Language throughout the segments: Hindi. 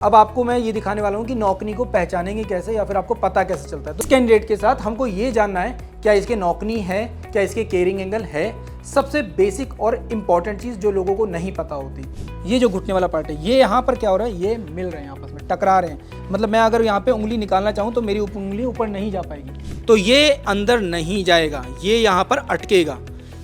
अब आपको मैं ये दिखाने वाला हूँ कि नौकनी को पहचानेंगे कैसे या फिर आपको पता कैसे चलता है। तो इस कैंडिडेट के साथ हमको ये जानना है क्या इसके नौकनी है, क्या इसके केयरिंग एंगल है। सबसे बेसिक और इम्पॉर्टेंट चीज़ जो लोगों को नहीं पता होती, ये जो घुटने वाला पार्ट है, ये यहाँ पर क्या हो रहा है, ये मिल रहे हैं आपस में, टकरा रहे हैं। मतलब मैं अगर यहाँ पे उंगली निकालना चाहूँ तो मेरी उंगली ऊपर नहीं जा पाएगी, तो ये अंदर नहीं जाएगा, ये यहाँ पर अटकेगा।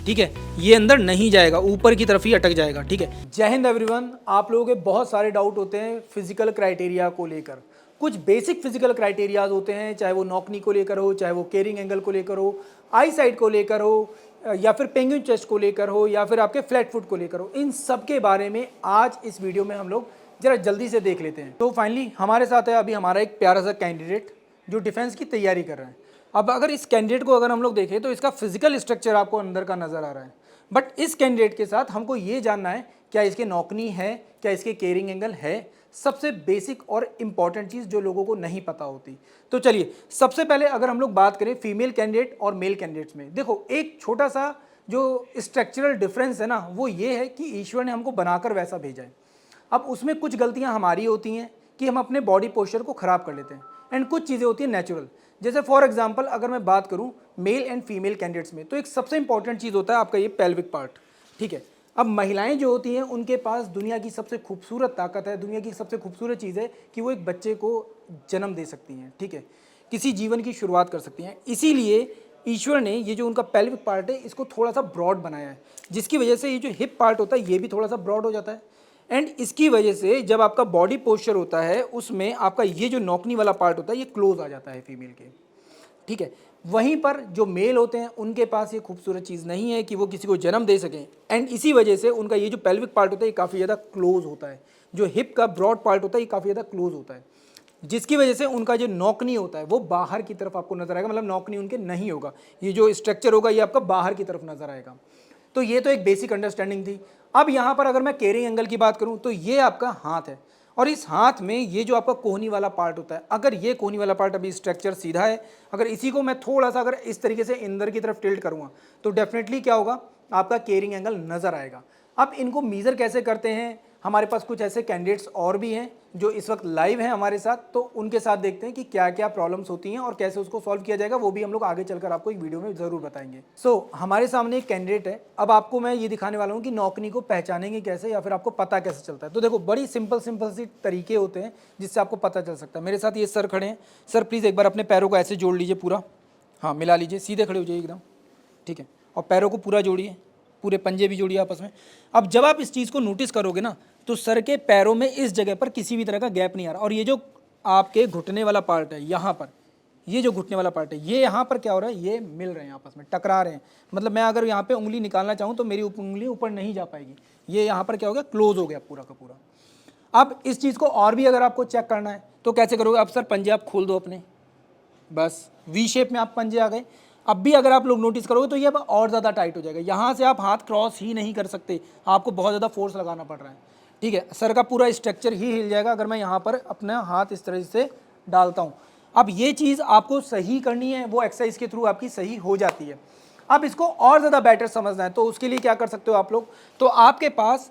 ठीक है, ये अंदर नहीं जाएगा, ऊपर की तरफ ही अटक जाएगा। ठीक है। जय हिंद एवरीवन। आप लोगों के बहुत सारे डाउट होते हैं फिजिकल क्राइटेरिया को लेकर। कुछ बेसिक फिजिकल क्राइटेरियाज होते हैं, चाहे वो नौकनी को लेकर हो, चाहे वो केयरिंग एंगल को लेकर हो, आई साइड को लेकर हो, या फिर पेंगुइन चेस्ट को लेकर हो, या फिर आपके फ्लैट फुट को लेकर हो। इन सब के बारे में आज इस वीडियो में हम लोग जरा जल्दी से देख लेते हैं। तो फाइनली हमारे साथ है अभी हमारा एक प्यारा सा कैंडिडेट जो डिफेंस की तैयारी कर रहा है। अब अगर इस कैंडिडेट को अगर हम लोग देखें तो इसका फिजिकल स्ट्रक्चर आपको अंदर का नजर आ रहा है, बट इस कैंडिडेट के साथ हमको ये जानना है क्या इसके नौकनी है, क्या इसके केयरिंग एंगल है। सबसे बेसिक और इम्पॉर्टेंट चीज़ जो लोगों को नहीं पता होती। तो चलिए सबसे पहले अगर हम लोग बात करें फीमेल कैंडिडेट और मेल कैंडिडेट्स में, देखो एक छोटा सा जो स्ट्रक्चरल डिफरेंस है ना, वो ये है कि ईश्वर ने हमको बनाकर वैसा भेजा है। अब उसमें कुछ गलतियां हमारी होती हैं कि हम अपने बॉडी पोस्चर को ख़राब कर लेते हैं, एंड कुछ चीज़ें होती हैं नेचुरल। जैसे फॉर एग्जांपल अगर मैं बात करूं मेल एंड फीमेल कैंडिडेट्स में, तो एक सबसे इंपॉर्टेंट चीज़ होता है आपका ये पेल्विक पार्ट। ठीक है। अब महिलाएं जो होती हैं उनके पास दुनिया की सबसे खूबसूरत ताकत है, दुनिया की सबसे खूबसूरत चीज़ है कि वो एक बच्चे को जन्म दे सकती हैं। ठीक है, किसी जीवन की शुरुआत कर सकती हैं। इसीलिए ईश्वर ने ये जो उनका पेल्विक पार्ट है इसको थोड़ा सा ब्रॉड बनाया है, जिसकी वजह से ये जो हिप पार्ट होता है ये भी थोड़ा सा ब्रॉड हो जाता है। एंड इसकी वजह से जब आपका बॉडी पोस्चर होता है उसमें आपका ये जो नौकनी वाला पार्ट होता है ये क्लोज आ जाता है फीमेल के। ठीक है। वहीं पर जो मेल होते हैं उनके पास ये खूबसूरत चीज़ नहीं है कि वो किसी को जन्म दे सकें, एंड इसी वजह से उनका ये जो पेल्विक पार्ट होता है ये काफ़ी ज़्यादा क्लोज होता है। जो हिप का ब्रॉड पार्ट होता है ये काफ़ी ज़्यादा क्लोज होता है, जिसकी वजह से उनका जो नौकनी होता है वो बाहर की तरफ आपको नजर आएगा। मतलब नौकनी उनके नहीं होगा, ये जो स्ट्रक्चर होगा ये आपका बाहर की तरफ नजर आएगा। तो ये तो एक बेसिक अंडरस्टैंडिंग थी। अब यहाँ पर अगर मैं केयरिंग एंगल की बात करूँ तो ये आपका हाथ है, और इस हाथ में ये जो आपका कोहनी वाला पार्ट होता है, अगर ये कोहनी वाला पार्ट अभी स्ट्रक्चर सीधा है, अगर इसी को मैं थोड़ा सा अगर इस तरीके से अंदर की तरफ टिल्ट करूँगा तो डेफिनेटली क्या होगा, आपका केयरिंग एंगल नज़र आएगा। अब इनको मीज़र कैसे करते हैं, हमारे पास कुछ ऐसे कैंडिडेट्स और भी हैं जो इस वक्त लाइव हैं हमारे साथ, तो उनके साथ देखते हैं कि क्या क्या प्रॉब्लम्स होती हैं और कैसे उसको सॉल्व किया जाएगा। वो भी हम लोग आगे चलकर आपको एक वीडियो में ज़रूर बताएंगे। हमारे सामने एक कैंडिडेट है। अब आपको मैं ये दिखाने वाला हूँ कि नौकनी को पहचानेंगे कैसे या फिर आपको पता कैसे चलता है। तो देखो बड़ी सिंपल सी तरीके होते हैं जिससे आपको पता चल सकता है। मेरे साथ ये सर खड़े हैं। सर प्लीज़ एक बार अपने पैरों को ऐसे जोड़ लीजिए पूरा, हाँ मिला लीजिए, सीधे खड़े हो जाइए एकदम। ठीक है, और पैरों को पूरा जोड़िए, पूरे पंजे भी जोड़िए आपस में। अब जब आप इस चीज़ को नोटिस करोगे ना तो सर के पैरों में इस जगह पर किसी भी तरह का गैप नहीं आ रहा, और ये जो आपके घुटने वाला पार्ट है यहाँ पर, ये जो घुटने वाला पार्ट है ये यहाँ पर क्या हो रहा है, ये मिल रहे हैं आपस में, टकरा रहे हैं। मतलब मैं अगर यहाँ पे उंगली निकालना चाहूँ तो मेरी उंगली ऊपर नहीं जा पाएगी, ये यहाँ पर क्या हो गया, क्लोज हो गया पूरा का पूरा। अब इस चीज़ को और भी अगर आपको चेक करना है तो कैसे करोगे, अब सर पंजे आप खोल दो अपने, बस वी शेप में आप पंजे आ गए। अब भी अगर आप लोग नोटिस करोगे तो ये अब और ज़्यादा टाइट हो जाएगा, यहाँ से आप हाथ क्रॉस ही नहीं कर सकते, आपको बहुत ज़्यादा फोर्स लगाना पड़ रहा है। ठीक है, सर का पूरा स्ट्रक्चर ही हिल जाएगा अगर मैं यहाँ पर अपना हाथ इस तरह से डालता हूँ। अब ये चीज़ आपको सही करनी है, वो एक्सरसाइज के थ्रू आपकी सही हो जाती है। अब इसको और ज़्यादा बेटर समझना है तो उसके लिए क्या कर सकते हो आप लोग, तो आपके पास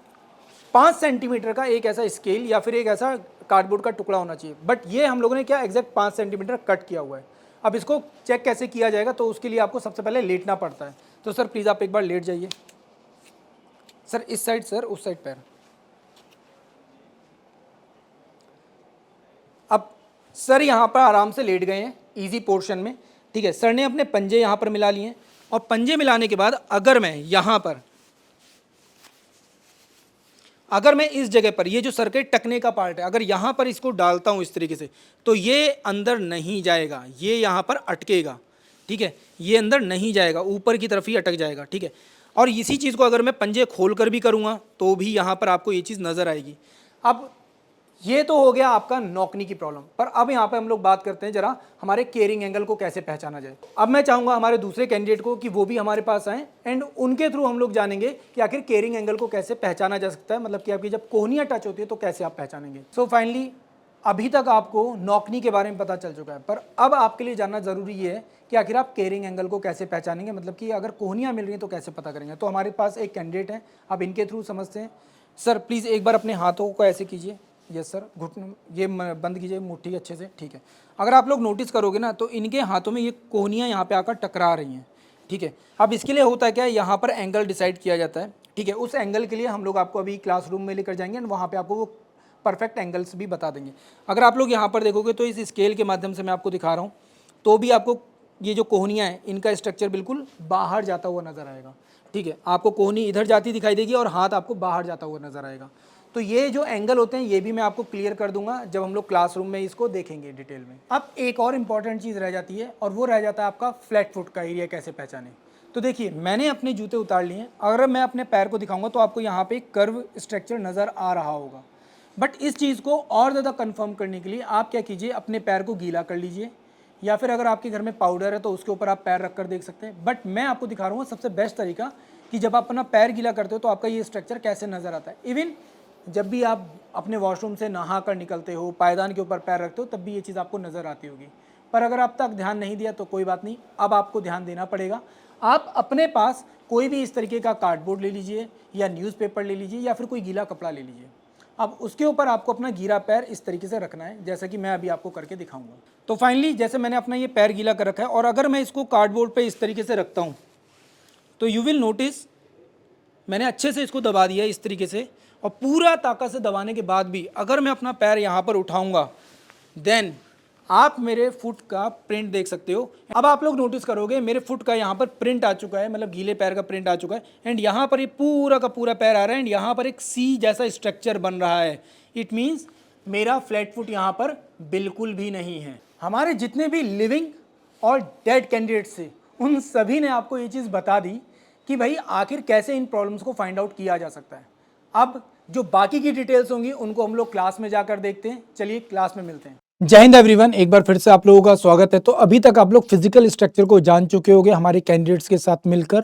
5 सेंटीमीटर का एक ऐसा स्केल या फिर एक ऐसा कार्डबोर्ड का टुकड़ा होना चाहिए, बट ये हम लोगों ने क्या एग्जैक्ट 5 सेंटीमीटर कट किया हुआ है। अब इसको चेक कैसे किया जाएगा, तो उसके लिए आपको सबसे पहले लेटना पड़ता है। तो सर प्लीज़ आप एक बार लेट जाइए, सर इस साइड, सर उस साइड पैर। अब सर यहाँ पर आराम से लेट गए हैं इजी पोर्शन में। ठीक है, सर ने अपने पंजे यहाँ पर मिला लिए, और पंजे मिलाने के बाद अगर मैं यहाँ पर, अगर मैं इस जगह पर, ये जो सर के टकने का पार्ट है, अगर यहाँ पर इसको डालता हूँ इस तरीके से, तो ये अंदर नहीं जाएगा, ये यहाँ पर अटकेगा। ठीक है, ये अंदर नहीं जाएगा, ऊपर की तरफ ही अटक जाएगा। ठीक है, और इसी चीज़ को अगर मैं पंजे खोल कर भी करूँगा तो भी यहाँ पर आपको ये चीज़ नज़र आएगी। अब ये तो हो गया आपका नौकनी की प्रॉब्लम, पर अब यहाँ पे हम लोग बात करते हैं जरा हमारे केयरिंग एंगल को कैसे पहचाना जाए। अब मैं चाहूँगा हमारे दूसरे कैंडिडेट को कि वो भी हमारे पास आएँ, एंड उनके थ्रू हम लोग जानेंगे कि आखिर केयरिंग एंगल को कैसे पहचाना जा सकता है, मतलब कि आपकी जब कोहनियाँ टच होती है तो कैसे आप पहचानेंगे। सो फाइनली अभी तक आपको नौकनी के बारे में पता चल चुका है, पर अब आपके लिए जानना ज़रूरी ये है कि आखिर आप केयरिंग एंगल को कैसे पहचानेंगे, मतलब कि अगर कोहनियाँ मिल रही हैं तो कैसे पता करेंगे। तो हमारे पास एक कैंडिडेट है, अब इनके थ्रू समझते हैं। सर प्लीज़ एक बार अपने हाथों को ऐसे कीजिए, यस सर, घुटनों ये बंद कीजिए मुट्ठी अच्छे से, ठीक है। अगर आप लोग नोटिस करोगे ना तो इनके हाथों में ये कोहनियाँ यहाँ पे आकर टकरा रही हैं, ठीक है। अब इसके लिए होता है क्या है, यहाँ पर एंगल डिसाइड किया जाता है, ठीक है। उस एंगल के लिए हम लोग आपको अभी क्लासरूम में लेकर जाएंगे एंड वहाँ पे आपको वो परफेक्ट एंगल्स भी बता देंगे। अगर आप लोग यहाँ पर देखोगे तो इस स्केल के माध्यम से मैं आपको दिखा रहा हूँ, तो भी आपको ये जो कोहनियाँ हैं इनका स्ट्रक्चर बिल्कुल बाहर जाता हुआ नजर आएगा, ठीक है। आपको कोहनी इधर जाती दिखाई देगी और हाथ आपको बाहर जाता हुआ नजर आएगा। तो ये जो एंगल होते हैं ये भी मैं आपको क्लियर कर दूंगा जब हम लोग क्लासरूम में इसको देखेंगे डिटेल में। अब एक और इम्पॉर्टेंट चीज़ रह जाती है और वो रह जाता है आपका फ्लैट फुट का एरिया कैसे पहचाने। तो देखिए मैंने अपने जूते उतार लिए हैं, अगर मैं अपने पैर को दिखाऊंगा तो आपको यहाँ पे कर्व स्ट्रक्चर नज़र आ रहा होगा। बट इस चीज़ को और ज़्यादा कंफर्म करने के लिए आप क्या कीजिए, अपने पैर को गीला कर लीजिए, या फिर अगर आपके घर में पाउडर है तो उसके ऊपर आप पैर रख कर देख सकते हैं। बट मैं आपको दिखा रहा हूँ सबसे बेस्ट तरीका कि जब आप अपना पैर गीला करते हो तो आपका ये स्ट्रक्चर कैसे नज़र आता है। इवन जब भी आप अपने वॉशरूम से नहा कर निकलते हो, पायदान के ऊपर पैर रखते हो, तब भी ये चीज़ आपको नज़र आती होगी। पर अगर अब तक ध्यान नहीं दिया तो कोई बात नहीं, अब आपको ध्यान देना पड़ेगा। आप अपने पास कोई भी इस तरीके का कार्डबोर्ड ले लीजिए या न्यूज़पेपर ले लीजिए या फिर कोई गीला कपड़ा ले लीजिए। अब उसके ऊपर आपको अपना गीला पैर इस तरीके से रखना है जैसा कि मैं अभी आपको करके दिखाऊंगा। तो फाइनली जैसे मैंने अपना ये पैर गीला कर रखा है और अगर मैं इसको कार्डबोर्ड पे इस तरीके से रखता हूँ तो यू विल नोटिस मैंने अच्छे से इसको दबा दिया इस तरीके से, और पूरा ताकत से दबाने के बाद भी अगर मैं अपना पैर यहाँ पर उठाऊंगा देन आप मेरे फुट का प्रिंट देख सकते हो। अब आप लोग नोटिस करोगे मेरे फुट का यहाँ पर प्रिंट आ चुका है, मतलब गीले पैर का प्रिंट आ चुका है एंड यहाँ पर ये पूरा का पूरा पैर आ रहा है एंड यहाँ पर एक सी जैसा स्ट्रक्चर बन रहा है। इट मीन्स मेरा फ्लैट फुट यहाँ पर बिल्कुल भी नहीं है। हमारे जितने भी लिविंग और डेड कैंडिडेट्स थे उन सभी ने आपको ये चीज़ बता दी कि भाई आखिर कैसे इन प्रॉब्लम्स को फाइंड आउट किया जा सकता है। अब जो बाकी की डिटेल्स होंगी उनको हम लोग क्लास में जाकर देखते हैं। चलिए क्लास में मिलते हैं। जय हिंद एवरीवन, एक बार फिर से आप लोगों का स्वागत है। तो अभी तक आप लोग फिजिकल स्ट्रक्चर को जान चुके होंगे हमारे कैंडिडेट्स के साथ मिलकर।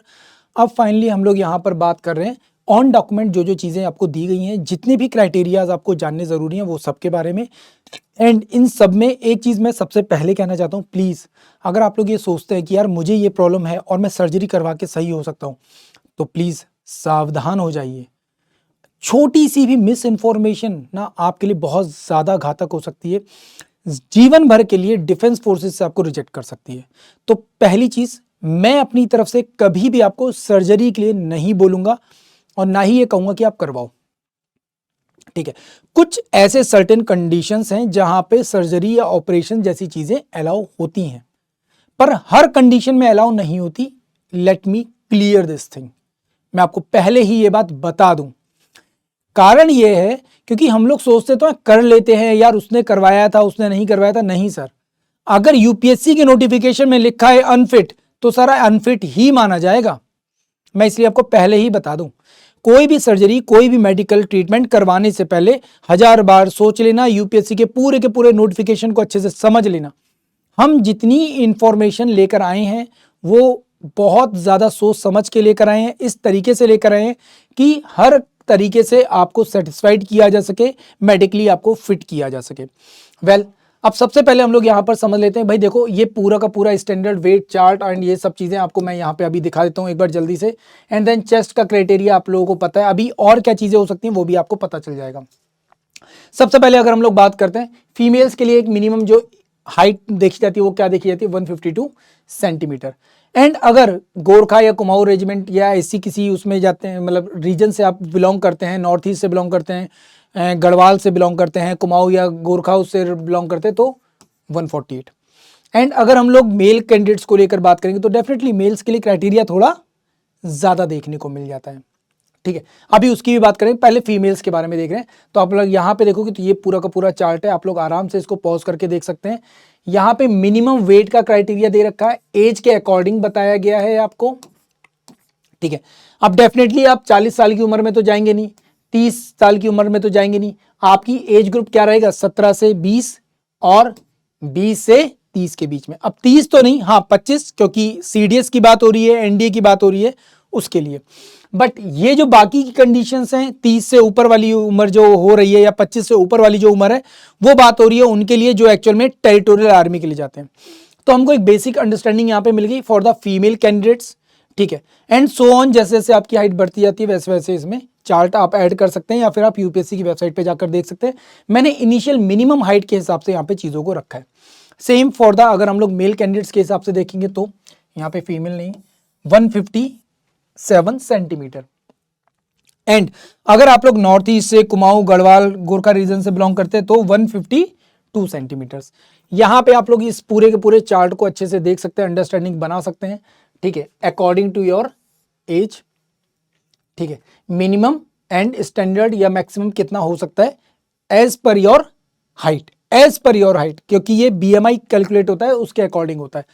अब फाइनली हम लोग यहाँ पर बात कर रहे हैं ऑन डॉक्यूमेंट जो जो चीज़ें आपको दी गई हैं, जितने भी क्राइटेरियाज आपको जानने ज़रूरी हैं वो सब के बारे में। एंड इन सब में एक चीज़ मैं सबसे पहले कहना चाहता हूँ, प्लीज़ अगर आप लोग ये सोचते हैं कि यार मुझे ये प्रॉब्लम है और मैं सर्जरी करवा के सही हो सकता हूँ, तो प्लीज़ सावधान हो जाइए। छोटी सी भी मिस इन्फॉर्मेशन ना आपके लिए बहुत ज़्यादा घातक हो सकती है, जीवन भर के लिए डिफेंस फोर्सेस से आपको रिजेक्ट कर सकती है। तो पहली चीज़, मैं अपनी तरफ से कभी भी आपको सर्जरी के लिए नहीं बोलूँगा और ना ही ये कहूँगा कि आप करवाओ, ठीक है। कुछ ऐसे सर्टेन कंडीशंस हैं जहाँ पे सर्जरी या ऑपरेशन जैसी चीज़ें अलाउ होती हैं, पर हर कंडीशन में अलाउ नहीं होती। Let me clear this thing, मैं आपको पहले ही ये बात बता दूं। कारण ये है क्योंकि हम लोग सोचते तो कर लेते हैं यार, उसने करवाया था उसने नहीं करवाया था। नहीं सर, अगर यूपीएससी के नोटिफिकेशन में लिखा है अनफिट तो सारा अनफिट ही माना जाएगा। मैं इसलिए आपको पहले ही बता दूं, कोई भी सर्जरी कोई भी मेडिकल ट्रीटमेंट करवाने से पहले 1000 बार सोच लेना, यूपीएससी के पूरे नोटिफिकेशन को अच्छे से समझ लेना। हम जितनी इंफॉर्मेशन लेकर आए हैं वो बहुत ज़्यादा सोच समझ के लेकर आए हैं, इस तरीके से लेकर आए हैं कि हर तरीके से आपको सेटिस्फाइड किया जा सके, मेडिकली आपको फिट किया जा सके। वेल, अब सबसे पहले हम लोग यहाँ पर समझ लेते हैं। भाई देखो, ये पूरा का पूरा स्टैंडर्ड वेट चार्ट एंड ये सब चीज़ें आपको मैं यहाँ पे अभी दिखा देता हूँ एक बार जल्दी से। एंड देन चेस्ट का क्राइटेरिया आप लोगों को पता है, अभी और क्या चीज़ें हो सकती हैं वो भी आपको पता चल जाएगा। सबसे पहले अगर हम लोग बात करते हैं फीमेल्स के लिए, एक मिनिमम जो हाइट देखी जाती है वो क्या देखी जाती है, 152 सेंटीमीटर। एंड अगर गोरखा या कुमाऊं रेजिमेंट या ऐसी किसी उसमें जाते हैं, मतलब रीजन से आप बिलोंग करते हैं, नॉर्थ ईस्ट से बिलोंग करते हैं, गढ़वाल से बिलोंग करते हैं, कुमाऊं या गोरखा उससे बिलोंग करते हैं, तो 148। एंड अगर हम लोग मेल कैंडिडेट्स को लेकर बात करेंगे तो डेफिनेटली मेल्स के लिए क्राइटेरिया थोड़ा ज़्यादा देखने को मिल जाता है, ठीक है। अभी उसकी भी बात करेंगे, पहले फीमेल्स के बारे में देख रहे हैं। तो आप लोग यहाँ पे देखोगे तो ये पूरा का पूरा चार्ट है, आप लोग आराम से इसको पॉज करके देख सकते हैं। यहाँ पे मिनिमम वेट का क्राइटेरिया दे रखा है, एज के अकॉर्डिंग बताया गया है आपको, ठीक है। अब डेफिनेटली आप 40 साल की उम्र में तो जाएंगे नहीं, 30 साल की उम्र में तो जाएंगे नहीं। आपकी एज ग्रुप क्या रहेगा, 17 से 20 और 20 से 30 के बीच में। अब 30 तो नहीं, हाँ 25, क्योंकि सीडीएस की बात हो रही है, एनडीए की बात हो रही है उसके लिए। बट ये जो बाकी की कंडीशंस हैं, 30 से ऊपर वाली उम्र जो हो रही है या 25 से ऊपर वाली जो उम्र है वो बात हो रही है उनके लिए जो एक्चुअल में टेरिटोरियल आर्मी के लिए जाते हैं। तो हमको एक बेसिक अंडरस्टैंडिंग यहाँ पे मिल गई फॉर द फीमेल कैंडिडेट्स, ठीक है। एंड सो ऑन, जैसे जैसे आपकी हाइट बढ़ती जाती है वैसे वैसे इसमें चार्ट आप ऐड कर सकते हैं या फिर आप यूपीएससी की वेबसाइट पे जाकर देख सकते हैं। मैंने इनिशियल मिनिमम हाइट के हिसाब से यहाँ पे चीज़ों को रखा है। सेम फॉर द अगर हम लोग मेल कैंडिडेट्स के हिसाब से देखेंगे तो यहाँ पे फीमेल नहीं 157 सेंटीमीटर। एंड अगर आप लोग नॉर्थ ईस्ट से कुमाऊं गढ़वाल गोरखा रीजन से बिलोंग करते हैं तो 152 सेंटीमीटर्स। यहाँ पे आप लोग इस पूरे के पूरे चार्ट को अच्छे से देख सकते हैं, अंडरस्टैंडिंग बना सकते हैं, ठीक है, अकॉर्डिंग टू योर एज, ठीक है, मिनिमम एंड स्टैंडर्ड या मैक्सिमम कितना हो सकता है age per your height, age per your height, क्योंकि ये बीएमआई कैलकुलेट होता है उसके अकॉर्डिंग होता है।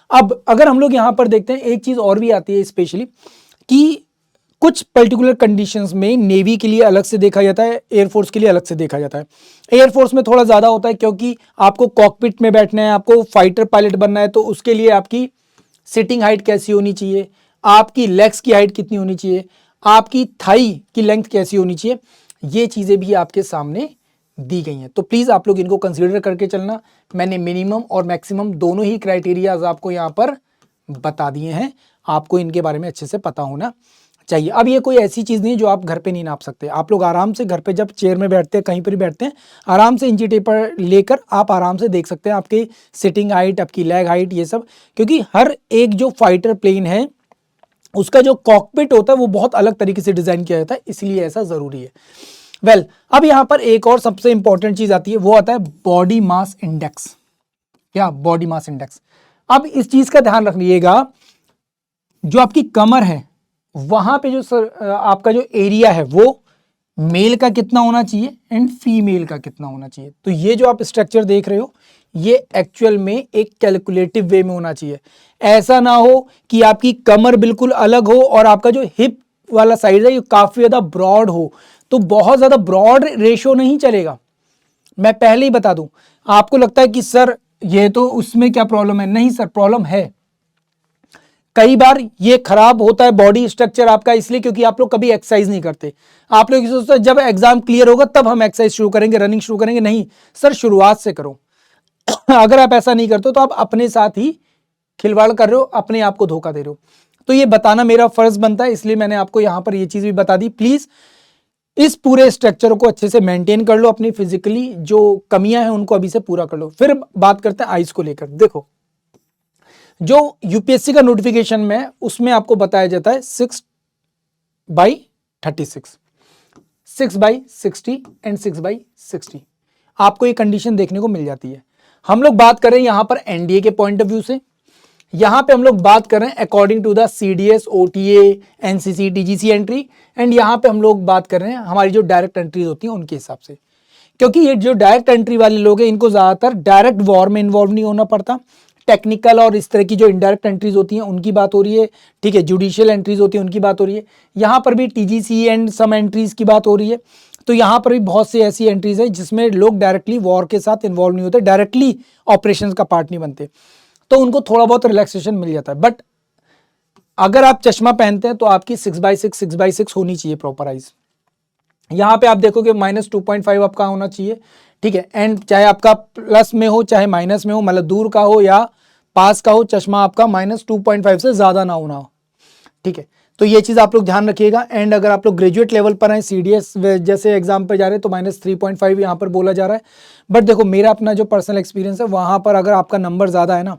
अब अगर हम लोग यहां पर देखते हैं एक चीज और भी आती है स्पेशली कि कुछ पर्टिकुलर कंडीशंस में नेवी के लिए अलग से देखा जाता है, एयरफोर्स के लिए अलग से देखा जाता है। एयरफोर्स में थोड़ा ज्यादा होता है क्योंकि आपको कॉकपिट में बैठना है, आपको फाइटर पायलट बनना है, तो उसके लिए आपकी सिटिंग हाइट कैसी होनी चाहिए, आपकी लेग्स की हाइट कितनी होनी चाहिए, आपकी थाई की लेंथ कैसी होनी चाहिए, ये चीजें भी आपके सामने दी गई हैं। तो प्लीज आप लोग इनको कंसीडर करके चलना। मैंने मिनिमम और मैक्सिमम दोनों ही क्राइटेरियाज आपको यहाँ पर बता दिए हैं, आपको इनके बारे में अच्छे से पता होना चाहिए। अब ये कोई ऐसी चीज नहीं है जो आप घर पे नहीं नाप सकते। आप लोग आराम से घर पे जब चेयर में बैठते हैं, कहीं पर भी बैठते हैं, आराम से इंची टेप पर लेकर आप आराम से देख सकते हैं आपकी सिटिंग हाइट, आपकी लेग हाइट, ये सब, क्योंकि हर एक जो फाइटर प्लेन है उसका जो कॉकपिट होता है वो बहुत अलग तरीके से डिजाइन किया जाता है, इसलिए ऐसा जरूरी है। वेल, अब यहां पर एक और सबसे इंपॉर्टेंट चीज आती है, वो आता है बॉडी मास इंडेक्स। क्या? Body mass index. अब इस चीज का ध्यान रखिएगा, जो आपकी कमर है वहां पे जो आपका जो एरिया है वो मेल का कितना होना चाहिए एंड फीमेल का कितना होना चाहिए। तो ये जो आप स्ट्रक्चर देख रहे हो ये एक्चुअल में एक कैलकुलेटिव वे में होना चाहिए। ऐसा ना हो कि आपकी कमर बिल्कुल अलग हो और आपका जो हिप वाला साइड है ये काफी ज्यादा ब्रॉड हो, तो बहुत ज्यादा ब्रॉड रेशियो नहीं चलेगा। मैं पहले ही बता दूं, आपको लगता है कि सर ये तो उसमें क्या प्रॉब्लम है, नहीं सर प्रॉब्लम है। कई बार ये खराब होता है बॉडी स्ट्रक्चर आपका इसलिए क्योंकि आप लोग कभी एक्सरसाइज नहीं करते। आप लोग सोचते हैं जब एग्जाम क्लियर होगा तब हम एक्सरसाइज शुरू करेंगे, रनिंग शुरू करेंगे। नहीं सर, शुरुआत से करो। अगर आप ऐसा नहीं करते तो आप अपने साथ ही खिलवाड़ कर रहे हो, अपने आप को धोखा दे रहे हो। तो ये बताना मेरा फर्ज बनता है, इसलिए मैंने आपको यहां पर ये चीज भी बता दी। प्लीज इस पूरे स्ट्रक्चर को अच्छे से मेंटेन कर लो, अपनी फिजिकली जो कमियां हैं उनको अभी से पूरा कर लो। फिर बात करते हैं आइज को लेकर। देखो, जो यूपीएससी का नोटिफिकेशन में उसमें आपको बताया जाता है 6/36, 6/60 एंड 6/60 आपको ये कंडीशन देखने को मिल जाती है। हम लोग बात कर रहे हैं यहां पर एनडीए के पॉइंट ऑफ व्यू से, यहां पे हम लोग बात कर रहे हैं according to the CDS, OTA, NCC, TGC entry, and यहां पे हम लोग बात कर रहे हैं हमारी जो डायरेक्ट एंट्रीज होती हैं उनके हिसाब से। क्योंकि ये जो डायरेक्ट एंट्री वाले लोग हैं इनको ज्यादातर डायरेक्ट वॉर में इन्वॉल्व नहीं होना पड़ता। टेक्निकल और इस तरह की जो इनडायरेक्ट एंट्रीज होती हैं उनकी बात हो रही है, ठीक है, जुडिशियल एंट्रीज होती है उनकी बात हो रही है। यहां पर भी टीजीसी एंड सम एंट्रीज की बात हो रही है। तो यहां पर भी बहुत सी ऐसी एंट्रीज है जिसमें लोग डायरेक्टली वॉर के साथ इन्वॉल्व नहीं होते, डायरेक्टली ऑपरेशंस का पार्ट नहीं बनते, तो उनको थोड़ा बहुत रिलैक्सेशन मिल जाता है। बट अगर आप चश्मा पहनते हैं तो आपकी 6/6, 6/6 होनी चाहिए प्रॉपर आइज। यहां पे आप देखोगे -2.5 आपका होना चाहिए, ठीक है, एंड चाहे आपका प्लस में हो चाहे माइनस में हो, मतलब दूर का हो या पास का हो, चश्मा आपका -2.5 से ज्यादा ना होना हो, ठीक है। तो ये चीज आप लोग ध्यान रखिएगा। एंड अगर आप लोग ग्रेजुएट लेवल पर हैं, सीडीएस जैसे एग्जाम पर जा रहे हैं तो -3.5 यहाँ पर बोला जा रहा है। बट देखो, मेरा अपना जो पर्सनल एक्सपीरियंस है वहां पर अगर आपका नंबर ज्यादा है ना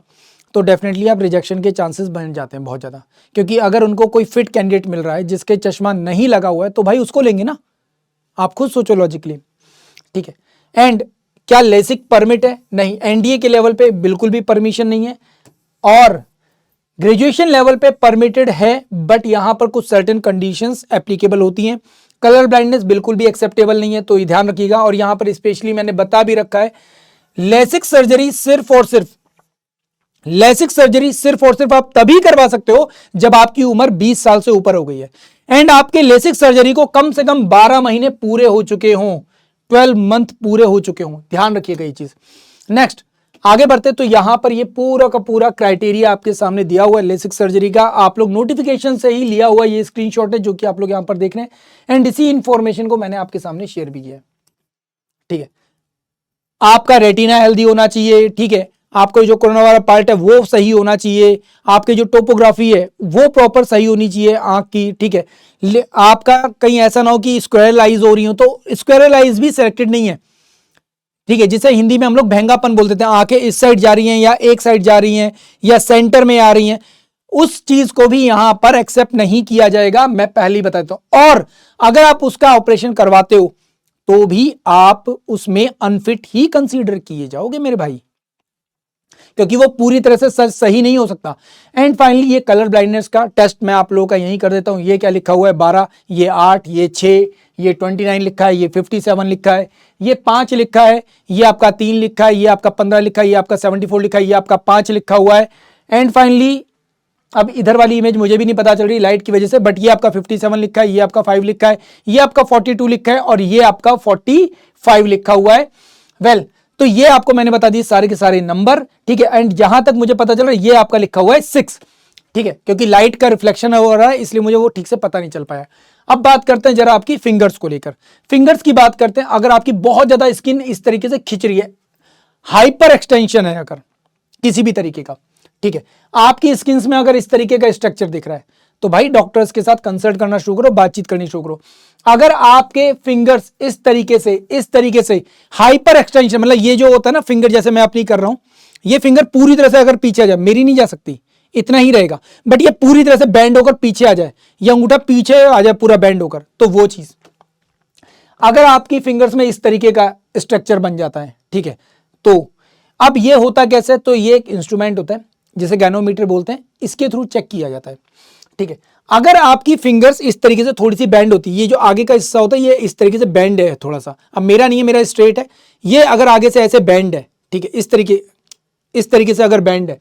तो डेफिनेटली आप रिजेक्शन के चांसेस बन जाते हैं बहुत ज़्यादा। क्योंकि अगर उनको कोई फिट कैंडिडेट मिल रहा है जिसके चश्मा नहीं लगा हुआ है तो भाई उसको लेंगे ना, आप खुद सोचो लॉजिकली, ठीक है। एंड क्या लेसिक परमिट है? नहीं, एनडीए के लेवल पे बिल्कुल भी परमिशन नहीं है, और ग्रेजुएशन लेवल पे परमिटेड है बट यहां पर कुछ सर्टेन कंडीशंस एप्लीकेबल होती हैं। कलर ब्लाइंडनेस बिल्कुल भी एक्सेप्टेबल नहीं है, तो ये ध्यान रखिएगा। और यहां पर स्पेशली मैंने बता भी रखा है, लेसिक सर्जरी सिर्फ और सिर्फ आप तभी करवा सकते हो जब आपकी उम्र 20 साल से ऊपर हो गई है, एंड आपके लेसिक सर्जरी को कम से कम 12 महीने पूरे हो चुके हों, 12 मंथ पूरे हो चुके हों। ध्यान रखिएगा ये चीज। नेक्स्ट आगे बढ़ते तो यहां पर ये पूरा का पूरा क्राइटेरिया आपके सामने दिया हुआ है लेसिक सर्जरी का। आप लोग नोटिफिकेशन से ही लिया हुआ ये स्क्रीनशॉट है जो कि आप लोग यहां पर देख रहे हैं, एंड इसी इंफॉर्मेशन को मैंने आपके सामने शेयर भी किया है, ठीक है। आपका रेटिना हेल्दी होना चाहिए, ठीक है, आपको जो कोरोना वाला पार्ट है वो सही होना चाहिए, आपकी जो टोपोग्राफी है वो प्रॉपर सही होनी चाहिए आंख की, ठीक है। आपका कहीं ऐसा ना हो कि स्क्वायरल आईज हो रही हो, तो स्क्वायरल आईज भी सिलेक्टेड नहीं है, ठीक है, जिसे हिंदी में हम लोग भैंगापन बोल देते हैं, आंखें इस साइड जा रही हैं या एक साइड जा रही हैं या सेंटर में आ रही हैं, उस चीज को भी यहां पर एक्सेप्ट नहीं किया जाएगा, मैं पहले ही बता देता हूं। और अगर आप उसका ऑपरेशन करवाते हो तो भी आप उसमें अनफिट ही कंसीडर किए जाओगे मेरे भाई, क्योंकि वो पूरी तरह से सही नहीं हो सकता। एंड फाइनली ये कलर ब्लाइंडनेस का टेस्ट मैं आप लोगों का यहीं कर देता हूं। ये क्या लिखा हुआ है, 12, ये 8, ये 6, ये 29 लिखा है, ये 57 लिखा है, ये 5 लिखा है, ये आपका 3 लिखा है, ये आपका 15 लिखा है, ये आपका 74 लिखा है, ये आपका 5 लिखा हुआ है। एंड फाइनली अब इधर वाली इमेज मुझे भी नहीं पता चल रही लाइट की वजह से, बट ये आपका 57 लिखा है, ये आपका 5 लिखा है, ये आपका 42 लिखा है और ये आपका 45 लिखा हुआ है। वेल, तो ये आपको मैंने बता दी सारे के सारे नंबर, ठीक है। एंड जहां तक मुझे पता चल रहा है ये आपका लिखा हुआ है 6, ठीक है, क्योंकि लाइट का रिफ्लेक्शन हो रहा है इसलिए मुझे वो ठीक से पता नहीं चल पाया। अब बात करते हैं जरा आपकी फिंगर्स को लेकर। फिंगर्स की बात करते हैं, अगर आपकी बहुत ज्यादा स्किन इस तरीके से खिंच रही है, हाइपर एक्सटेंशन है अगर किसी भी तरीके का, ठीक है, आपकी स्किन में अगर इस तरीके का स्ट्रक्चर दिख रहा है तो भाई डॉक्टर्स के साथ कंसल्ट करना शुरू करो, बातचीत करनी शुरू करो। अगर आपके फिंगर्स इस तरीके से हाइपर एक्सटेंशन, मतलब ये जो होता है ना फिंगर, जैसे मैं अपनी कर रहा हूं, ये फिंगर पूरी तरह से अगर पीछे आ जाए, मेरी नहीं जा सकती, इतना ही रहेगा, बट ये पूरी तरह से बैंड होकर पीछे आ जाए, या अंगूठा पीछे आ जाए पूरा बैंड होकर, तो वो चीज अगर आपकी फिंगर्स में इस तरीके का स्ट्रक्चर बन जाता है, ठीक है, तो अब ये होता कैसे, तो ये एक इंस्ट्रूमेंट होता है जिसे गैनोमीटर बोलते हैं, इसके थ्रू चेक किया जाता है, ठीक है। अगर आपकी फिंगर्स इस तरीके से थोड़ी सी बैंड होती है, ये जो आगे का हिस्सा होता है ये इस तरीके से बैंड है थोड़ा सा, अब मेरा नहीं है, मेरा स्ट्रेट है, ये अगर आगे से ऐसे बैंड है, ठीक है, इस तरीके से अगर बैंड है,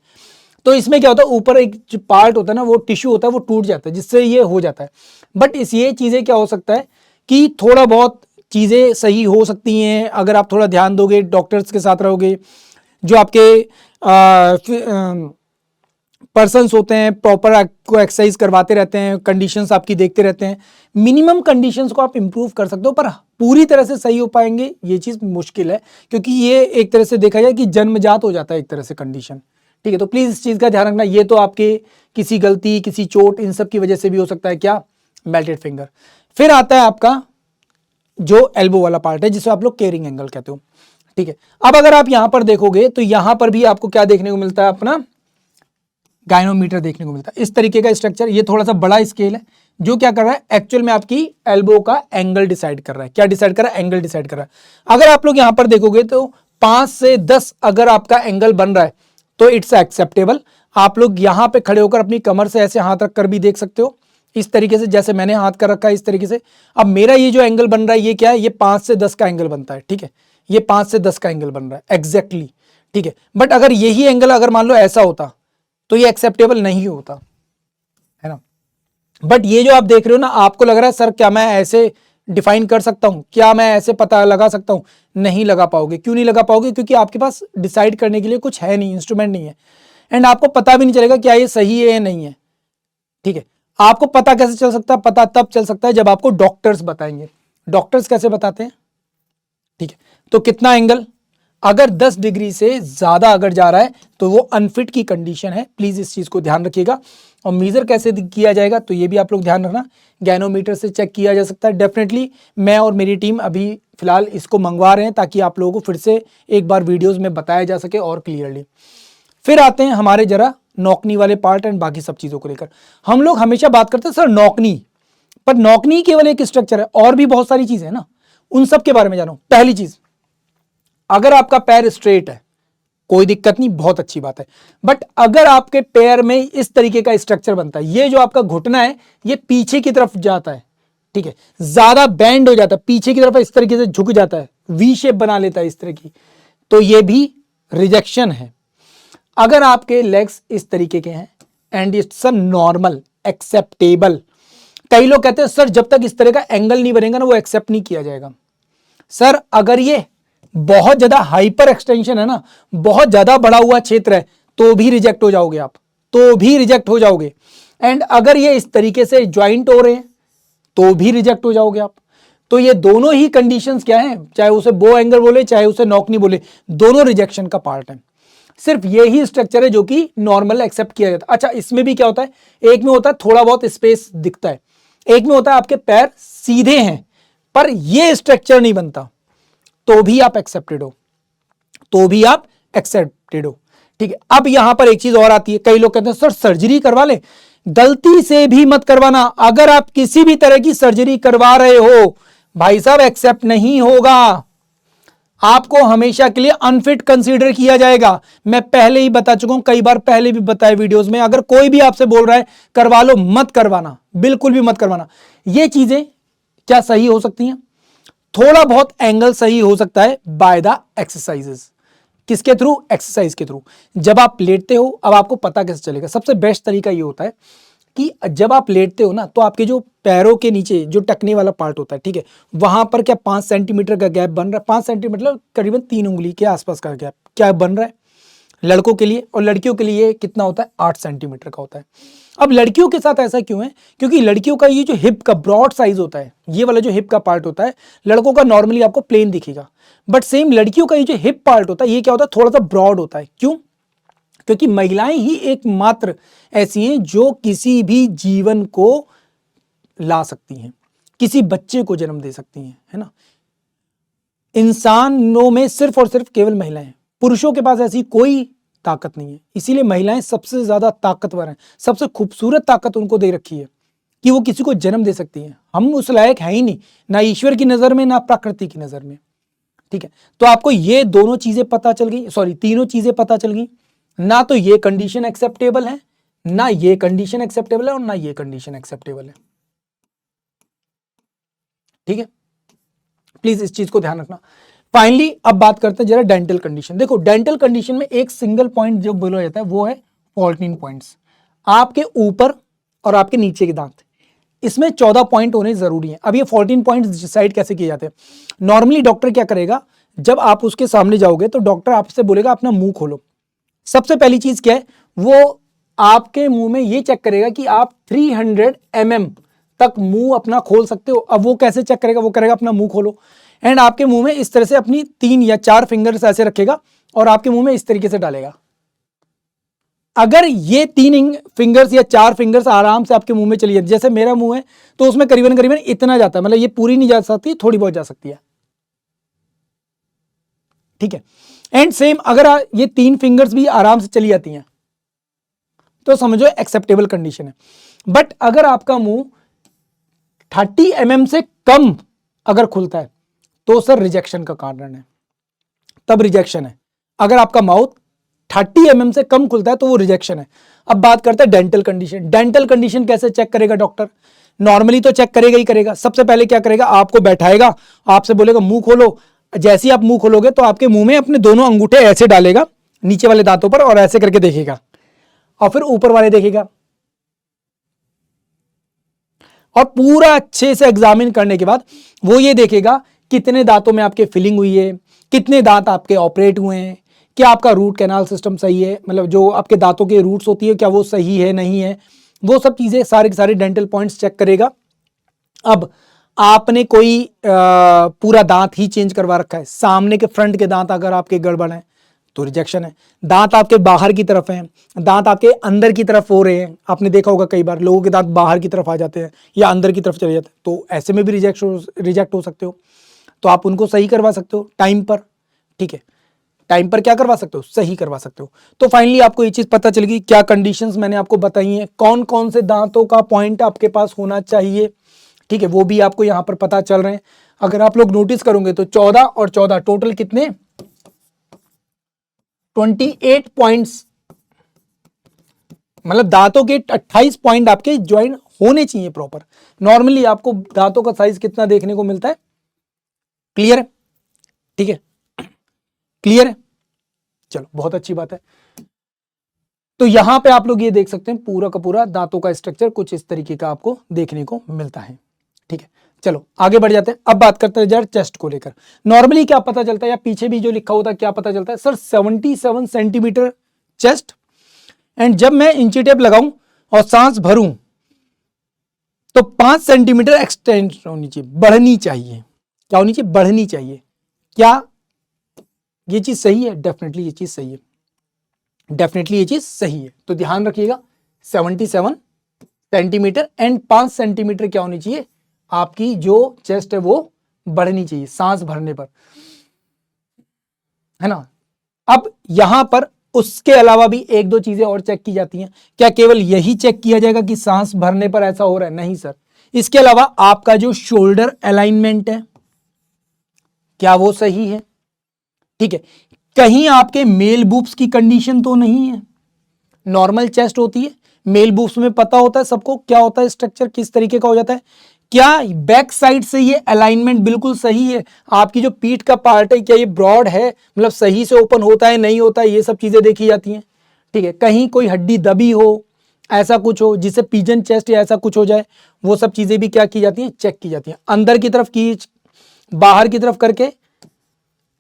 तो इसमें क्या होता है, ऊपर एक जो पार्ट होता है ना, वो टिश्यू होता है, वो टूट जाता है, जिससे ये हो जाता है। बट ये चीजें क्या हो सकता है कि थोड़ा बहुत चीजें सही हो सकती हैं अगर आप थोड़ा ध्यान दोगे, डॉक्टर्स के साथ रहोगे, जो आपके पर्सन्स होते हैं प्रॉपर आपको एक्सरसाइज करवाते रहते हैं, कंडीशंस आपकी देखते रहते हैं, मिनिमम कंडीशंस को आप इंप्रूव कर सकते हो, पर पूरी तरह से सही हो पाएंगे ये चीज मुश्किल है, क्योंकि ये एक तरह से देखा जाए कि जन्मजात हो जाता है एक तरह से कंडीशन, ठीक है। तो प्लीज इस चीज का ध्यान रखना, ये तो आपके किसी गलती, किसी चोट, इन सब की वजह से भी हो सकता है, क्या, मेल्टेड फिंगर। फिर आता है आपका जो एल्बो वाला पार्ट है जिसे आप लोग केयरिंग एंगल कहते हो, ठीक है। अब अगर आप यहां पर देखोगे तो यहां पर भी आपको क्या देखने को मिलता है, अपना गाइनोमीटर देखने को मिलता है, इस तरीके का स्ट्रक्चर। ये थोड़ा सा बड़ा स्केल है जो क्या कर रहा है, एक्चुअल में आपकी एल्बो का एंगल डिसाइड कर रहा है। क्या डिसाइड कर रहा है, एंगल डिसाइड कर रहा है। अगर आप लोग यहां पर देखोगे तो 5 से 10 अगर आपका एंगल बन रहा है तो इट्स एक्सेप्टेबल। आप लोग यहां पे खड़े होकर अपनी कमर से ऐसे हाथ रख कर भी देख सकते हो, इस तरीके से, जैसे मैंने हाथ कर रखा है इस तरीके से। अब मेरा ये जो एंगल बन रहा है ये क्या है, ये 5 से 10 का एंगल बनता है, ठीक है, ये 5 से 10 का एंगल बन रहा है एग्जैक्टली, ठीक है। बट अगर यही एंगल अगर मान लो ऐसा होता तो ये एक्सेप्टेबल नहीं होता, है ना। बट ये जो आप देख रहे हो ना, आपको लग रहा है सर क्या मैं ऐसे डिफाइन कर सकता हूं, क्या मैं ऐसे पता लगा सकता हूं, नहीं लगा पाओगे। क्यों नहीं लगा पाओगे, क्योंकि आपके पास डिसाइड करने के लिए कुछ है नहीं, इंस्ट्रूमेंट नहीं है, एंड आपको पता भी नहीं चलेगा क्या ये सही है या नहीं है, ठीक है। आपको पता कैसे चल सकता है, पता तब चल सकता है जब आपको डॉक्टर्स बताएंगे। डॉक्टर्स कैसे बताते हैं, ठीक है। तो कितना एंगल, अगर 10 डिग्री से ज्यादा अगर जा रहा है तो वो अनफिट की कंडीशन है, प्लीज इस चीज को ध्यान रखिएगा। और मेजर कैसे किया जाएगा तो ये भी आप लोग ध्यान रखना, गैनोमीटर से चेक किया जा सकता है। डेफिनेटली मैं और मेरी टीम अभी फिलहाल इसको मंगवा रहे हैं ताकि आप लोगों को फिर से एक बार वीडियोस में बताया जा सके और क्लियरली। फिर आते हैं हमारे जरा नौकनी वाले पार्ट एंड बाकी सब चीजों को लेकर। हम लोग हमेशा बात करते हैं सर नौकनी, पर नौकनी केवल एक स्ट्रक्चर है, और भी बहुत सारी चीजें है ना, उन सब के बारे में जानो। पहली चीज, अगर आपका पैर स्ट्रेट है कोई दिक्कत नहीं, बहुत अच्छी बात है। बट अगर आपके पैर में इस तरीके का स्ट्रक्चर बनता है, ये जो आपका घुटना है ये पीछे की तरफ जाता है, ठीक है, ज्यादा बैंड हो जाता है पीछे की तरफ, इस तरीके से झुक जाता है, वी शेप बना लेता है इस तरह की, तो ये भी रिजेक्शन है। अगर आपके लेग्स इस तरीके के हैं एंड इट्स नॉर्मल एक्सेप्टेबल, कई लोग कहते हैं सर जब तक इस तरह का एंगल नहीं बनेगा ना वो एक्सेप्ट नहीं किया जाएगा। सर अगर ये बहुत ज्यादा हाइपर एक्सटेंशन है ना, बहुत ज्यादा बढ़ा हुआ क्षेत्र है, तो भी रिजेक्ट हो जाओगे आप, तो भी रिजेक्ट हो जाओगे। एंड अगर ये इस तरीके से ज्वाइंट हो रहे हैं तो भी रिजेक्ट हो जाओगे आप। तो ये दोनों ही कंडीशंस क्या हैं, चाहे उसे बो एंगल बोले चाहे उसे नौकनी बोले, दोनों रिजेक्शन का पार्ट है। सिर्फ यही स्ट्रक्चर है जो कि नॉर्मल एक्सेप्ट किया जाता है। अच्छा, इसमें भी क्या होता है, एक में होता है थोड़ा बहुत स्पेस दिखता है, एक में होता है आपके पैर सीधे हैं पर ये स्ट्रक्चर नहीं बनता, तो भी आप एक्सेप्टेड हो, तो भी आप एक्सेप्टेड हो। ठीक है, अब यहां पर एक चीज और आती है, कई लोग कहते हैं सर सर्जरी करवा ले, गलती से भी मत करवाना। अगर आप किसी भी तरह की सर्जरी करवा रहे हो भाई साहब, एक्सेप्ट नहीं होगा, आपको हमेशा के लिए अनफिट कंसीडर किया जाएगा। मैं पहले ही बता चुका हूं, कई बार पहले भी बताया वीडियोस में, अगर कोई भी आपसे बोल रहा है करवा लो, मत करवाना, बिल्कुल भी मत करवाना। ये चीजें क्या सही हो सकती हैं, थोड़ा बहुत एंगल सही हो सकता है बाय द एक्सरसाइजेस। किसके थ्रू, एक्सरसाइज के थ्रू। जब आप लेटते हो, अब आपको पता कैसे चलेगा, सबसे बेस्ट तरीका ये होता है कि जब आप लेटते हो ना, तो आपके जो पैरों के नीचे जो टकने वाला पार्ट होता है, ठीक है, वहां पर क्या 5 सेंटीमीटर का गैप बन रहा है, 5 सेंटीमीटर मतलब करीबन 3 उंगली के आसपास का गैप क्या बन रहा है लड़कों के लिए, और लड़कियों के लिए कितना होता है, 8 सेंटीमीटर का होता है। अब लड़कियों के साथ ऐसा क्यों है, क्योंकि लड़कियों का ये जो हिप का ब्रॉड साइज होता है, ये वाला जो हिप का पार्ट होता है, लड़कों का नॉर्मली आपको प्लेन दिखेगा, बट सेम लड़कियों का ये जो हिप पार्ट होता है, ये क्या होता है, थोड़ा सा ब्रॉड होता है। क्यों, क्योंकि महिलाएं ही एकमात्र ऐसी हैं जो किसी भी जीवन को ला सकती हैं, किसी बच्चे को जन्म दे सकती हैं, है ना। इंसानों में सिर्फ और सिर्फ केवल महिलाएं, पुरुषों के पास ऐसी कोई ताकत नहीं है, इसीलिए महिलाएं सबसे ज्यादा ताकतवर हैं, सबसे खूबसूरत ताकत उनको दे रखी है कि वो किसी को जन्म दे सकती हैं। हम उस लायक है ही नहीं, ना ईश्वर की नजर में, ना प्रकृति की नजर में। ठीक है, तो आपको ये दोनों चीजें पता चल गई, सॉरी तीनों चीजें पता चल गई, ना तो ये कंडीशन एक्सेप्टेबल है, ना ये कंडीशन एक्सेप्टेबल है, और ना ये कंडीशन एक्सेप्टेबल है। ठीक है, प्लीज इस चीज को ध्यान रखना। फाइनली अब बात करते हैं जरा डेंटल कंडीशन। देखो, डेंटल कंडीशन में एक सिंगल पॉइंट जो बोला जाता है वो है फॉल्टिंग पॉइंट्स, आपके ऊपर और आपके नीचे के दांत, इसमें 14 पॉइंट होने जरूरी हैं। अब ये 14 पॉइंट डिसाइड कैसे किए जाते हैं, नॉर्मली डॉक्टर क्या करेगा, जब आप उसके सामने जाओगे तो डॉक्टर आपसे बोलेगा अपना मुंह खोलो। सबसे पहली चीज क्या है, वो आपके मुंह में ये चेक करेगा कि आप 300 mm तक मुंह अपना खोल सकते हो। अब वो कैसे चेक करेगा, वो करेगा अपना मुंह खोलो, एंड आपके मुंह में इस तरह से अपनी 3 या 4 फिंगर्स ऐसे रखेगा और आपके मुंह में इस तरीके से डालेगा। अगर ये 3 फिंगर्स या 4 फिंगर्स आराम से आपके मुंह में चली जाती, जैसे मेरा मुंह है तो उसमें करीबन करीबन इतना जाता है, मतलब ये पूरी नहीं जा सकती, थोड़ी बहुत जा सकती है। ठीक है, एंड सेम अगर ये 3 फिंगर्स भी आराम से चली जाती हैं तो समझो एक्सेप्टेबल कंडीशन है। बट अगर आपका मुंह 30 mm से कम अगर खुलता है तो सर रिजेक्शन का कारण है, तब रिजेक्शन है। अगर आपका माउथ 30 mm से कम खुलता है तो वो रिजेक्शन है। अब बात करते हैं डेंटल कंडीशन। डेंटल कंडीशन कैसे चेक करेगा डॉक्टर, नॉर्मली तो चेक करेगा ही करेगा। सबसे पहले क्या करेगा, आपको बैठाएगा, आपसे बोलेगा मुंह खोलो। जैसे ही आप मुंह खोलोगे तो आपके मुंह में अपने दोनों अंगूठे ऐसे डालेगा नीचे वाले दांतों पर और ऐसे करके देखेगा, और फिर ऊपर वाले देखेगा, और पूरा अच्छे से एग्जामिन करने के बाद वो ये देखेगा कितने दांतों में आपके फिलिंग हुई है, कितने दांत आपके ऑपरेट हुए हैं, क्या आपका रूट कैनाल सिस्टम सही है, मतलब जो आपके दांतों के रूट्स होती है क्या वो सही है नहीं है, वो सब चीजें सारे के सारे डेंटल पॉइंट्स चेक करेगा। अब आपने कोई पूरा दांत ही चेंज करवा रखा है, सामने के फ्रंट के दांत अगर आपके गड़बड़ हैं तो रिजेक्शन है। दांत आपके बाहर की तरफ हैं, दांत आपके अंदर की तरफ हो रहे हैं, आपने देखा होगा कई बार लोगों के दांत बाहर की तरफ आ जाते हैं या अंदर की तरफ चले जाते हैं, तो ऐसे में भी रिजेक्ट हो सकते हो। तो आप उनको सही करवा सकते हो टाइम पर। ठीक है, टाइम पर क्या करवा सकते हो, सही करवा सकते हो। तो फाइनली आपको ये चीज पता चल गई, क्या कंडीशंस मैंने आपको बताई हैं, कौन कौन से दांतों का पॉइंट आपके पास होना चाहिए। ठीक है, वो भी आपको यहां पर पता चल रहे हैं। अगर आप लोग नोटिस करोगे तो 14 और 14 टोटल कितने, 28 पॉइंट्स, मतलब दांतों के 28 पॉइंट आपके ज्वाइन होने चाहिए प्रॉपर। नॉर्मली आपको दांतों का साइज कितना देखने को मिलता है, क्लियर है। ठीक है, क्लियर है, चलो बहुत अच्छी बात है। तो यहां पे आप लोग ये देख सकते हैं पूरा का पूरा दांतों का स्ट्रक्चर कुछ इस तरीके का आपको देखने को मिलता है। ठीक है, चलो आगे बढ़ जाते हैं। अब बात करते हैं यार चेस्ट को लेकर। नॉर्मली क्या पता चलता है, या पीछे भी जो लिखा होता है क्या पता चलता है, सर 77 सेंटीमीटर चेस्ट, एंड जब मैं इंची टेप लगाऊं और सांस भरूं तो 5 सेंटीमीटर एक्सटेंड होनी चाहिए, बढ़नी चाहिए। क्या होनी चाहिए, बढ़नी चाहिए। क्या ये चीज सही है, डेफिनेटली ये चीज सही है। डेफिनेटली ये चीज सही है। तो ध्यान रखिएगा 77 सेंटीमीटर एंड 5 सेंटीमीटर क्या होनी चाहिए, आपकी जो चेस्ट है वो बढ़नी चाहिए सांस भरने पर, है ना। अब यहां पर उसके अलावा भी एक दो चीजें और चेक की जाती हैं। क्या केवल यही चेक किया जाएगा कि सांस भरने पर ऐसा हो रहा है? नहीं सर, इसके अलावा आपका जो शोल्डर अलाइनमेंट है क्या वो सही है? ठीक है, कहीं आपके मेल बूब्स की कंडीशन तो नहीं है। नॉर्मल चेस्ट होती है, मेल बूब्स में पता होता है सबको क्या होता है, स्ट्रक्चर किस तरीके का हो जाता है। क्या बैक साइड से ये अलाइनमेंट बिल्कुल सही है? आपकी जो पीठ का पार्ट है क्या ये ब्रॉड है, मतलब सही से ओपन होता है नहीं होता है, ये सब चीजें देखी जाती हैं। ठीक है, कहीं कोई हड्डी दबी हो, ऐसा कुछ हो जिससे पिजन चेस्ट या ऐसा कुछ हो जाए, वो सब चीजें भी क्या की जाती हैं, चेक की जाती हैं। अंदर की तरफ खींच, बाहर की तरफ करके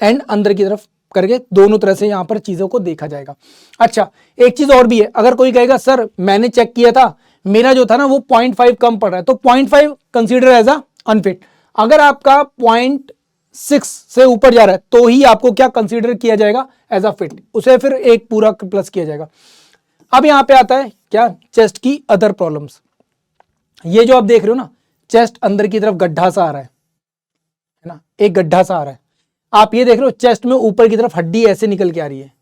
एंड अंदर की तरफ करके, दोनों तरह से यहां पर चीजों को देखा जाएगा। अच्छा, एक चीज और भी है, अगर कोई कहेगा सर मैंने चेक किया था, मेरा जो था ना वो 0.5 कम पड़ रहा है, तो 0.5 कंसीडर एज अ अनफिट। अगर आपका 0.6 से ऊपर जा रहा है तो ही आपको क्या कंसीडर किया जाएगा, एज अ फिट, उसे फिर एक पूरा प्लस किया जाएगा। अब यहां पे आता है क्या, चेस्ट की अदर प्रॉब्लम्स। ये जो आप देख रहे हो ना, चेस्ट अंदर की तरफ गड्ढा सा आ रहा है ना, एक गड्ढा सा आ रहा है। आप ये देख रहे हो चेस्ट में ऊपर की तरफ हड्डी ऐसे निकल के आ रही है,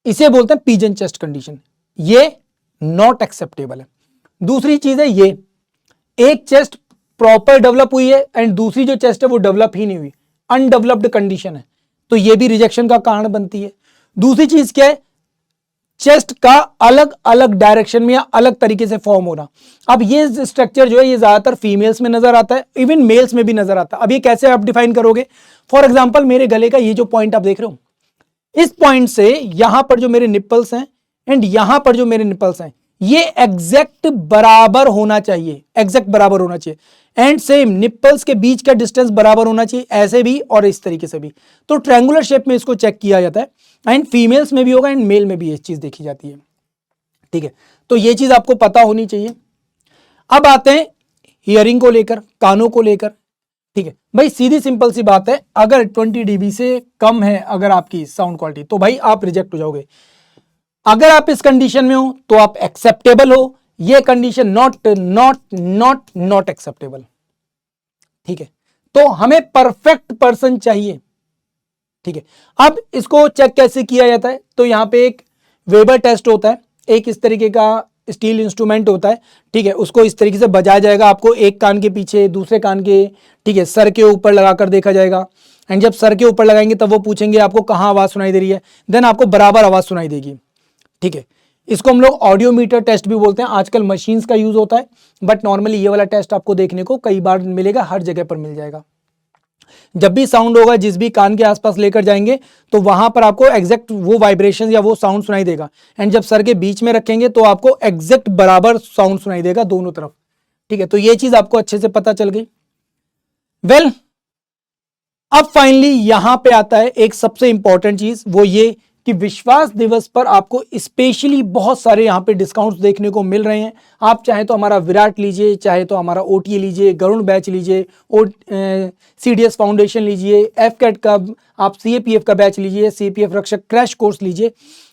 इसे बोलते हैं पिजन चेस्ट कंडीशन। ये नॉट एक्सेप्टेबल है। दूसरी चीज है ये, एक चेस्ट प्रॉपर डेवलप हुई है एंड दूसरी जो चेस्ट है वो डेवलप ही नहीं हुई, अनडेवलप्ड कंडीशन है, तो ये भी रिजेक्शन का कारण बनती है। दूसरी चीज क्या है, चेस्ट का अलग अलग डायरेक्शन में या अलग तरीके से फॉर्म होना। अब ये स्ट्रक्चर जो है ये ज्यादातर फीमेल्स में नजर आता है, इवन मेल्स में भी नजर आता है। अब ये कैसे आप डिफाइन करोगे? फॉर एग्जांपल मेरे गले का ये जो पॉइंट आप देख रहे हो, इस पॉइंट से यहां पर जो मेरे निप्पल्स हैं एंड यहां पर जो मेरे निप्पल्स हैं, ये एग्जैक्ट बराबर होना चाहिए, एग्जैक्ट बराबर होना चाहिए। एंड सेम निप्पल्स के बीच का डिस्टेंस बराबर होना चाहिए, ऐसे भी और इस तरीके से भी। तो ट्रायंगुलर शेप में इसको चेक किया जाता है, एंड फीमेल्स में भी होगा एंड मेल में भी ये चीज देखी जाती है। ठीक है, तो ये चीज आपको पता होनी चाहिए। अब आते हैं हियरिंग को लेकर, कानों को लेकर। ठीक है भाई, सीधी सिंपल सी बात है, अगर 20 dB से कम है अगर आपकी साउंड क्वालिटी, तो भाई आप रिजेक्ट हो जाओगे। अगर आप इस कंडीशन में हो तो आप एक्सेप्टेबल हो, ये condition not not not not acceptable. ठीक है, तो हमें परफेक्ट पर्सन चाहिए। ठीक है, अब इसको चेक कैसे किया जाता है, तो यहां पे एक वेबर टेस्ट होता है, एक इस तरीके का स्टील इंस्ट्रूमेंट होता है। ठीक है, उसको इस तरीके से बजाया जाएगा, आपको एक कान के पीछे, दूसरे कान के, ठीक है, सर के ऊपर लगाकर देखा जाएगा। एंड जब सर के ऊपर लगाएंगे तब वो पूछेंगे आपको कहां आवाज सुनाई दे रही है, देन आपको बराबर आवाज सुनाई देगी। ठीक है, इसको हम लोग ऑडियोमीटर टेस्ट भी बोलते हैं। आजकल मशीन्स का यूज होता है, बट नॉर्मली ये वाला टेस्ट आपको देखने को कई बार मिलेगा, हर जगह पर मिल जाएगा। जब भी साउंड होगा, जिस भी कान के आसपास लेकर जाएंगे तो वहां पर आपको एग्जैक्ट वो वाइब्रेशन या वो साउंड सुनाई देगा। एंड जब सर के बीच में रखेंगे तो आपको एग्जैक्ट बराबर साउंड सुनाई देगा दोनों तरफ। ठीक है, तो ये चीज आपको अच्छे से पता चल गई। वेल, अब फाइनली यहां पे आता है एक सबसे इंपॉर्टेंट चीज, वो ये कि विश्वास दिवस पर आपको स्पेशली बहुत सारे यहां पे डिस्काउंट्स देखने को मिल रहे हैं। आप चाहे तो हमारा विराट लीजिए, चाहे तो हमारा ओटीए लीजिए, गरुण बैच लीजिए, सीडीएस फाउंडेशन लीजिए, एफकेट का, आप सीएपीएफ का बैच लीजिए, सीपीएफ रक्षक क्रैश कोर्स लीजिए,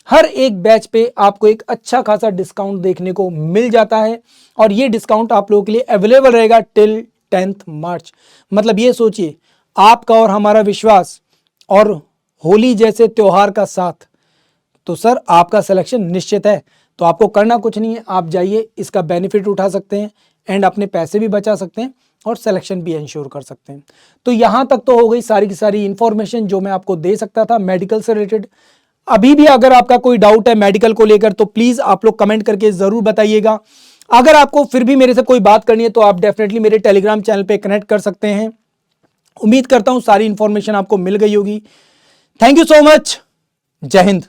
हर एक बैच पे आपको एक अच्छा खासा डिस्काउंट देखने को मिल जाता है। और ये डिस्काउंट आप लोगों के लिए अवेलेबल रहेगा टिल 10th मार्च। मतलब ये सोचिए, आपका और हमारा विश्वास और होली जैसे त्योहार का साथ, तो सर आपका सिलेक्शन निश्चित है। तो आपको करना कुछ नहीं है, आप जाइए, इसका बेनिफिट उठा सकते हैं एंड अपने पैसे भी बचा सकते हैं और सिलेक्शन भी इंश्योर कर सकते हैं। तो यहां तक तो हो गई सारी की सारी इंफॉर्मेशन जो मैं आपको दे सकता था मेडिकल से रिलेटेड। अभी भी अगर आपका कोई डाउट है मेडिकल को लेकर तो प्लीज आप लोग कमेंट करके जरूर बताइएगा। अगर आपको फिर भी मेरे से कोई बात करनी है तो आप डेफिनेटली मेरे टेलीग्राम चैनल पे कनेक्ट कर सकते हैं। उम्मीद करता हूं सारी इंफॉर्मेशन आपको मिल गई होगी। Thank you so much. जय हिंद।